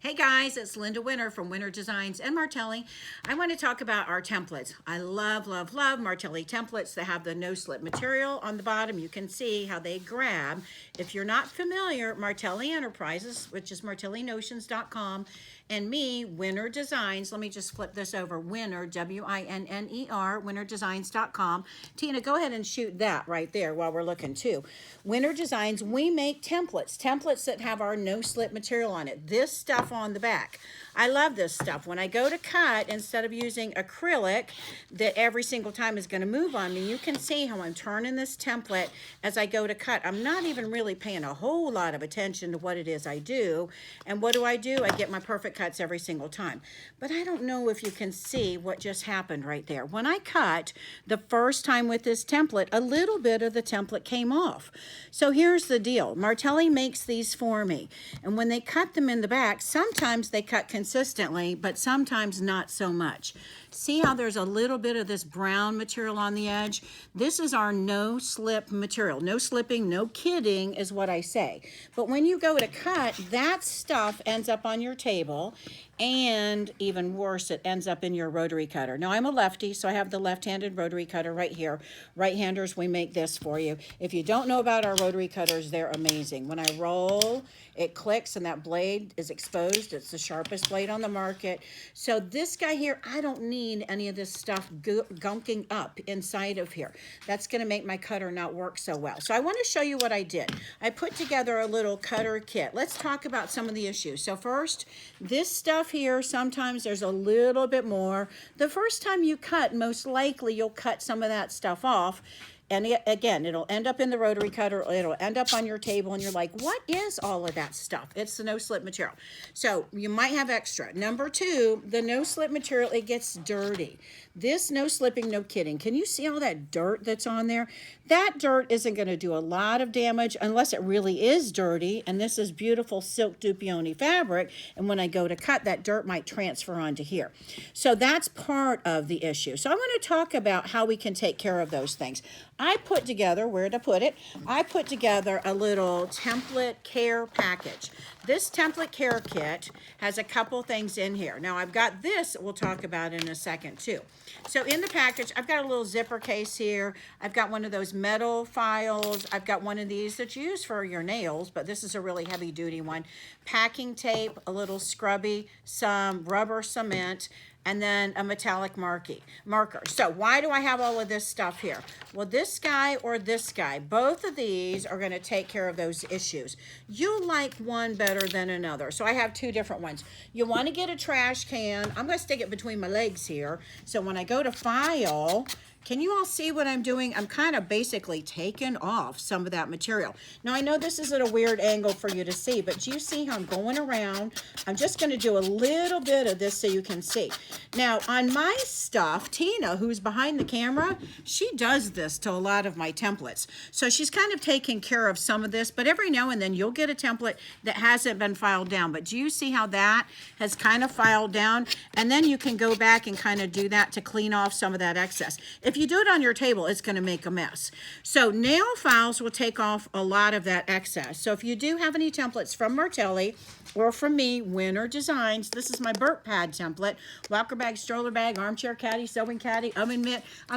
Hey guys, it's Linda Winter from Winter Designs and Martelli. I want to talk about our templates. I love, love, love Martelli templates that have the no-slip material on the bottom. You can see how they grab. If you're not familiar, Martelli Enterprises, which is martellinotions.com, and me, Winter Designs, let me just flip this over, Winter, W-I-N-N-E-R, winterdesigns.com. Tina, go ahead and shoot that right there while we're looking too. Winter Designs, we make templates that have our no-slip material on it. This stuff on the back. I love this stuff. When I go to cut, instead of using acrylic that every single time is going to move on me, you can see how I'm turning this template as I go to cut. I'm not even really paying a whole lot of attention to what it is I do. And what do? I get my perfect cuts every single time. But I don't know if you can see what just happened right there. When I cut the first time with this template, a little bit of the template came off. So here's the deal. Martelli makes these for me. And when they cut them in the back, sometimes they cut consistently, but sometimes not so much. See how there's a little bit of this brown material on the edge? This is our no slip material. No slipping, no kidding is what I say. But when you go to cut, that stuff ends up on your table, and even worse, it ends up in your rotary cutter. Now, I'm a lefty, so I have the left-handed rotary cutter right here. Right-handers, we make this for you. If you don't know about our rotary cutters, they're amazing. When I roll, it clicks and that blade is exposed. It's the sharpest blade on the market. So this guy here, I don't need any of this stuff gunking up inside of here. That's going to make my cutter not work so well. So I want to show you what I did. I put together a little cutter kit. Let's talk about some of the issues. So first, this stuff here, sometimes there's a little bit more. The first time you cut, most likely you'll cut some of that stuff off. And again, it'll end up in the rotary cutter, it'll end up on your table, and you're like, what is all of that stuff? It's the no-slip material. So you might have extra. Number two, the no-slip material, it gets dirty. This no slipping, no kidding. Can you see all that dirt that's on there? That dirt isn't going to do a lot of damage unless it really is dirty, and this is beautiful silk dupioni fabric, and when I go to cut, that dirt might transfer onto here. So that's part of the issue. So I want to talk about how we can take care of those things. I put together, where to put it, I put together a little template care package. This template care kit has a couple things in here. Now I've got this we'll talk about in a second too. So in the package, I've got a little zipper case here. I've got one of those metal files. I've got one of these that's used for your nails, but this is a really heavy duty one. Packing tape, a little scrubby, some rubber cement, and then a metallic marker. So why do I have all of this stuff here? Well, this guy or this guy, both of these are going to take care of those issues. You like one better than another. So I have two different ones. You want to get a trash can. I'm going to stick it between my legs here. So when I go to file, can you all see what I'm doing? I'm kind of basically taking off some of that material. Now, I know this is at a weird angle for you to see, but do you see how I'm going around? I'm just going to do a little bit of this so you can see. Now, on my stuff, Tina, who's behind the camera, she does this to a lot of my templates. So she's kind of taking care of some of this, but every now and then you'll get a template that hasn't been filed down. But do you see how that has kind of filed down? And then you can go back and kind of do that to clean off some of that excess. If you do it on your table, it's going to make a mess. So nail files will take off a lot of that excess. So if you do have any templates from Martelli or from me, Winter Designs, this is my Burp Pad template, walker bag, stroller bag, armchair caddy, sewing caddy, oven mitt. I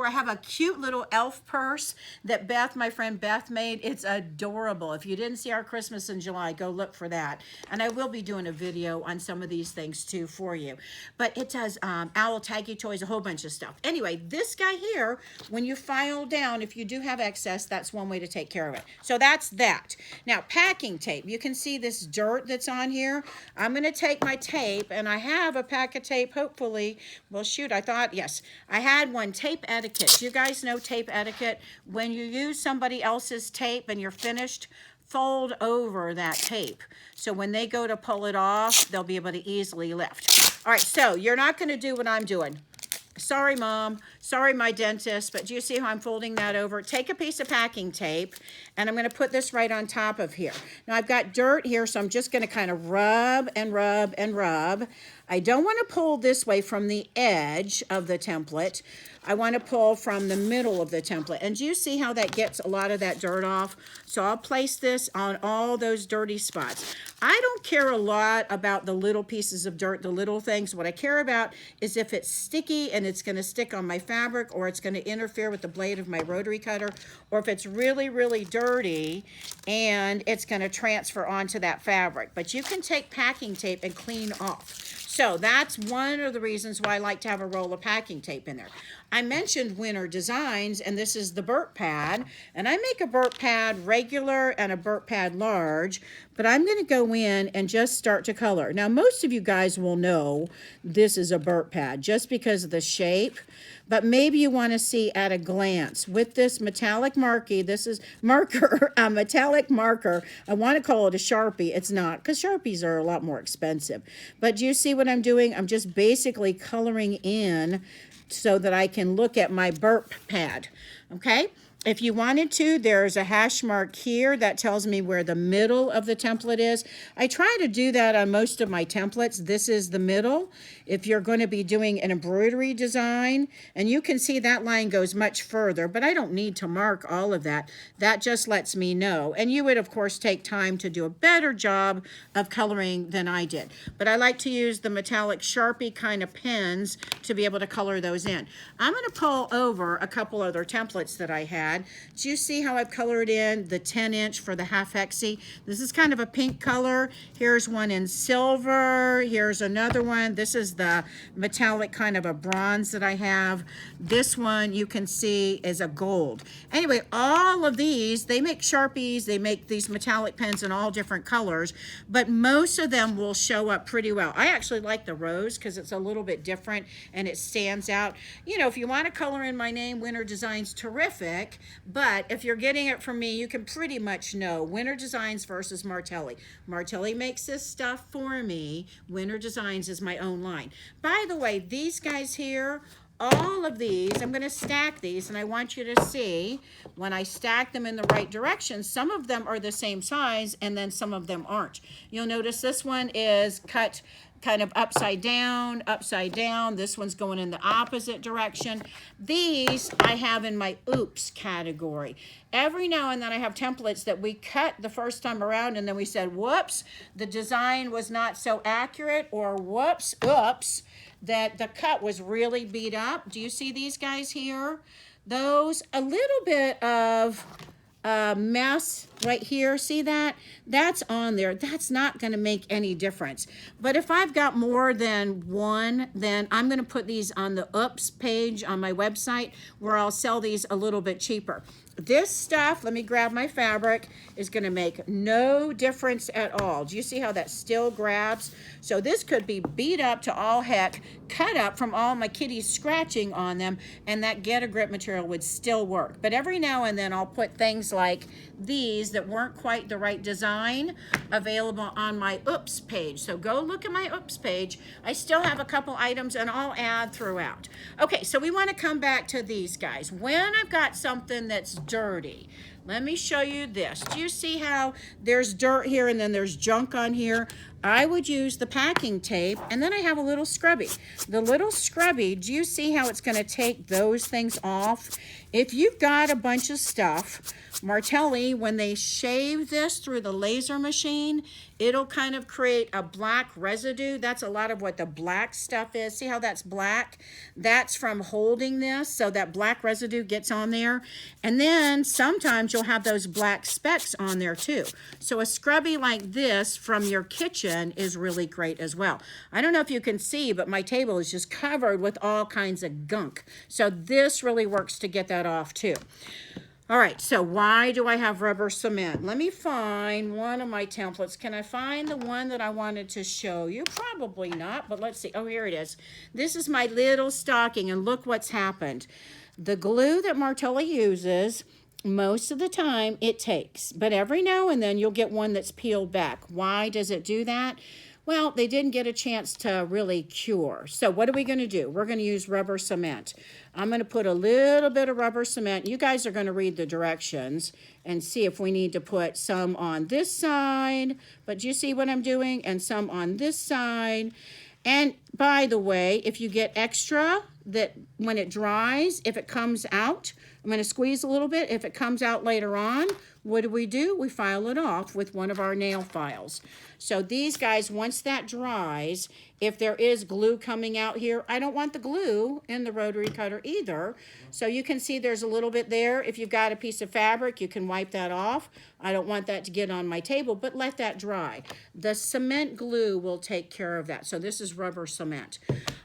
have a cute little elf purse that my friend Beth made. It's adorable. If you didn't see our Christmas in July, go look for that. And I will be doing a video on some of these things too for you. But it does owl taggy toys, a whole bunch of stuff. Anyway, this guy here, when you file down, if you do have excess, that's one way to take care of it. So that's that. Now, packing tape. You can see this dirt that's on here. I'm going to take my tape, and I have a pack of tape, hopefully. Well, shoot, yes, I had one. Tape etiquette. You guys know tape etiquette. When you use somebody else's tape and you're finished, fold over that tape. So when they go to pull it off, they'll be able to easily lift. All right, so you're not going to do what I'm doing. Sorry, Mom. Sorry, my dentist. But do you see how I'm folding that over? Take a piece of packing tape, and I'm going to put this right on top of here. Now, I've got dirt here, so I'm just going to kind of rub and rub and rub. I don't want to pull this way from the edge of the template. I want to pull from the middle of the template. And do you see how that gets a lot of that dirt off? So I'll place this on all those dirty spots. I don't care a lot about the little pieces of dirt, the little things. What I care about is if it's sticky and it's going to stick on my fabric, or it's going to interfere with the blade of my rotary cutter, or if it's really, really dirty and it's going to transfer onto that fabric. But you can take packing tape and clean off. So that's one of the reasons why I like to have a roll of packing tape in there. I mentioned Winter Designs, and this is the burp pad. And I make a burp pad regular and a burp pad large, but I'm going to go in and just start to color. Now, most of you guys will know this is a burp pad just because of the shape, but maybe you want to see at a glance. With this metallic marquee, this is marker, a metallic marker. I want to call it a Sharpie. It's not, because Sharpies are a lot more expensive. But do you see what I'm doing? I'm just basically coloring in so that I can look at my burp pad, okay? If you wanted to, there's a hash mark here that tells me where the middle of the template is. I try to do that on most of my templates. This is the middle. If you're going to be doing an embroidery design, and you can see that line goes much further, but I don't need to mark all of that. That just lets me know. And you would, of course, take time to do a better job of coloring than I did. But I like to use the metallic Sharpie kind of pens to be able to color those in. I'm going to pull over a couple other templates that I had. Do you see how I've colored in the 10-inch for the half hexie? This is kind of a pink color. Here's one in silver. Here's another one. This is the metallic kind of a bronze that I have. This one you can see is a gold. Anyway, all of these, they make Sharpies, they make these metallic pens in all different colors, but most of them will show up pretty well. I actually like the rose because it's a little bit different and it stands out. You know, if you want to color in my name, Winter Designs, terrific. But if you're getting it from me, you can pretty much know Winter Designs versus Martelli. Martelli makes this stuff for me. Winter Designs is my own line. By the way, these guys here, all of these, I'm going to stack these, and I want you to see when I stack them in the right direction, some of them are the same size and then some of them aren't. You'll notice this one is cut kind of upside down, upside down. This one's going in the opposite direction. These I have in my oops category. Every now and then I have templates that we cut the first time around and then we said, whoops, the design was not so accurate, or whoops, oops, that the cut was really beat up. Do you see these guys here? Those, a little bit of mess right here, see that? That's on there. That's not going to make any difference. But if I've got more than one, then I'm going to put these on the oops page on my website where I'll sell these a little bit cheaper. This stuff, let me grab my fabric, is going to make no difference at all. Do you see how that still grabs? So this could be beat up to all heck, cut up from all my kitties scratching on them, and that Get a Grip material would still work. But every now and then I'll put things like these that weren't quite the right design available on my oops page. So go look at my oops page. I still have a couple items and I'll add throughout. Okay, so we want to come back to these guys. When I've got something that's dirty, let me show you this. Do you see how there's dirt here and then there's junk on here? I would use the packing tape, and then I have a little scrubby. The little scrubby, do you see how it's going to take those things off? If you've got a bunch of stuff, Martelli, when they shave this through the laser machine, it'll kind of create a black residue. That's a lot of what the black stuff is. See how that's black? That's from holding this, so that black residue gets on there. And then sometimes you'll have those black specks on there too. So a scrubby like this from your kitchen is really great as well. I don't know if you can see, but my table is just covered with all kinds of gunk. So this really works to get that off too. All right, so why do I have rubber cement? Let me find one of my templates. Can I find the one that I wanted to show you? Probably not, but let's see. Oh, here it is. This is my little stocking, and look what's happened. The glue that Martelli uses, most of the time it takes, but every now and then you'll get one that's peeled back. Why does it do that? Well, they didn't get a chance to really cure. So what are we going to do? We're going to use rubber cement. I'm going to put a little bit of rubber cement. You guys are going to read the directions and see if we need to put some on this side. But do you see what I'm doing? And some on this side. And by the way, if you get extra, that when it dries, if it comes out, I'm going to squeeze a little bit. If it comes out later on, what do? We file it off with one of our nail files. So these guys, once that dries, if there is glue coming out here, I don't want the glue in the rotary cutter either. So you can see there's a little bit there. If you've got a piece of fabric, you can wipe that off. I don't want that to get on my table, but let that dry. The cement glue will take care of that. So this is rubber cement.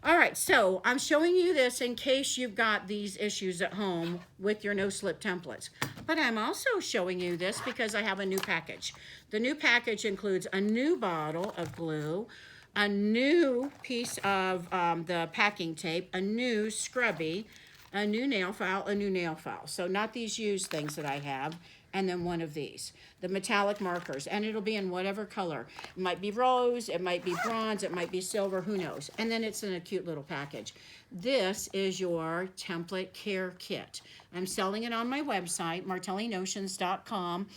All right, so I'm showing you this in case you've got these issues at home with your no-slip templates. But I'm also showing you this because I have a new package. The new package includes a new bottle of glue, a new piece of the packing tape, a new scrubby, a new nail file, a new nail file. So not these used things that I have, and then one of these, the metallic markers, and it'll be in whatever color. It might be rose, it might be bronze, it might be silver, who knows. And then it's in a cute little package. This is your template care kit. I'm selling it on my website, martellinotions.com.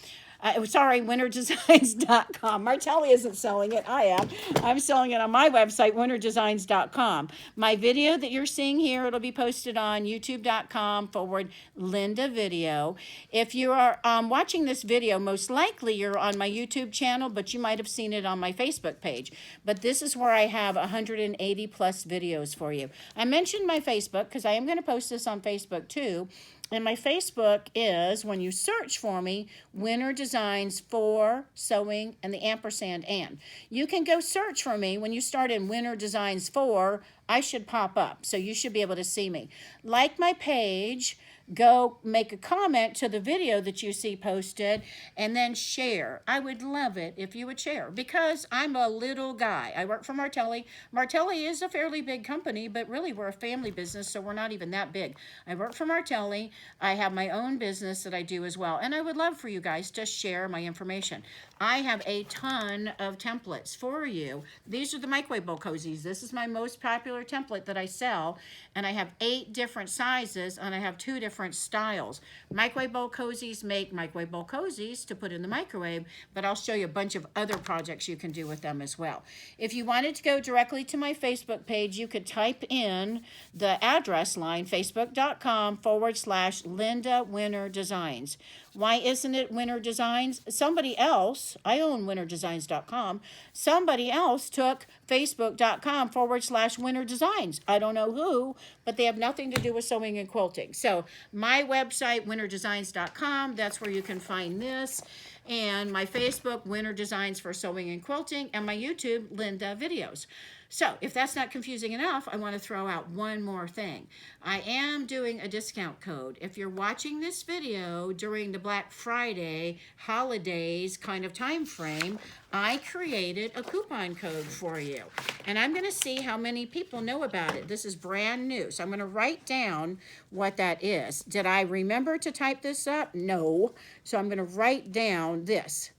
Sorry, winterdesigns.com. Martelli isn't selling it. I am. I'm selling it on my website, winterdesigns.com. My video that you're seeing here, it'll be posted on youtube.com/Linda Video. If you are watching this video, most likely you're on my YouTube channel, but you might have seen it on my Facebook page. But this is where I have 180 plus videos for you. I mentioned my Facebook because I am going to post this on Facebook too. And my Facebook is, when you search for me, Winter Designs for Sewing and the ampersand and. You can go search for me. When you start in Winter Designs for, I should pop up. So you should be able to see me. Like my page, go make a comment to the video that you see posted, and then share. I would love it if you would share, because I'm a little guy. I work for Martelli. Martelli is a fairly big company, but really we're a family business, so we're not even that big. I work for Martelli. I have my own business that I do as well, and I would love for you guys to share my information. I have a ton of templates for you. These are the microwave bowl cozies. This is my most popular template that I sell, and I have 8 different sizes, and I have 2 different styles. Microwave bowl cozies make microwave bowl cozies to put in the microwave, but I'll show you a bunch of other projects you can do with them as well. If you wanted to go directly to my Facebook page, you could type in the address line, facebook.com/Linda Winter Designs. Why isn't it Winter Designs? Somebody else, I own winterdesigns.com, somebody else took facebook.com/Winter Designs. I don't know who, but they have nothing to do with sewing and quilting. So my website, winterdesigns.com, that's where you can find this. And my Facebook, Winter Designs for Sewing and Quilting, and my YouTube, Linda Videos. So if that's not confusing enough, I want to throw out one more thing. I am doing a discount code. If you're watching this video during the Black Friday holidays kind of time frame, I created a coupon code for you. And I'm going to see how many people know about it. This is brand new. So I'm going to write down what that is. Did I remember to type this up? No. So I'm going to write down this.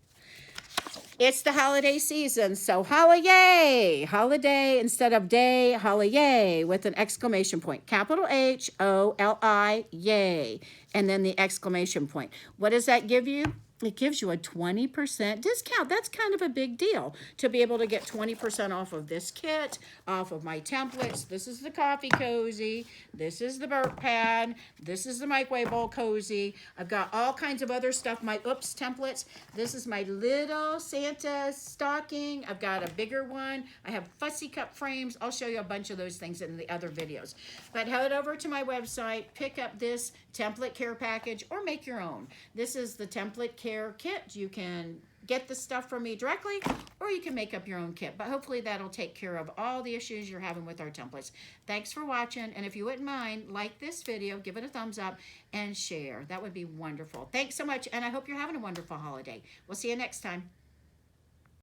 It's the holiday season, so holiday, holiday instead of day, holiday with an exclamation point. Capital HOLI, yay, and then the exclamation point. What does that give you? It gives you a 20% discount. That's kind of a big deal to be able to get 20% off of this kit, off of my templates. This is the coffee cozy. This is the burp pad. This is the microwave bowl cozy. I've got all kinds of other stuff. My oops templates. This is my little Santa stocking. I've got a bigger one. I have fussy cup frames. I'll show you a bunch of those things in the other videos. But head over to my website, pick up this template care package, or make your own. This is the template care kit. You can get the stuff from me directly, or you can make up your own kit. But hopefully that'll take care of all the issues you're having with our templates. Thanks for watching, and if you wouldn't mind, like this video, give it a thumbs up, and share. That would be wonderful. Thanks so much, and I hope you're having a wonderful holiday. We'll see you next time.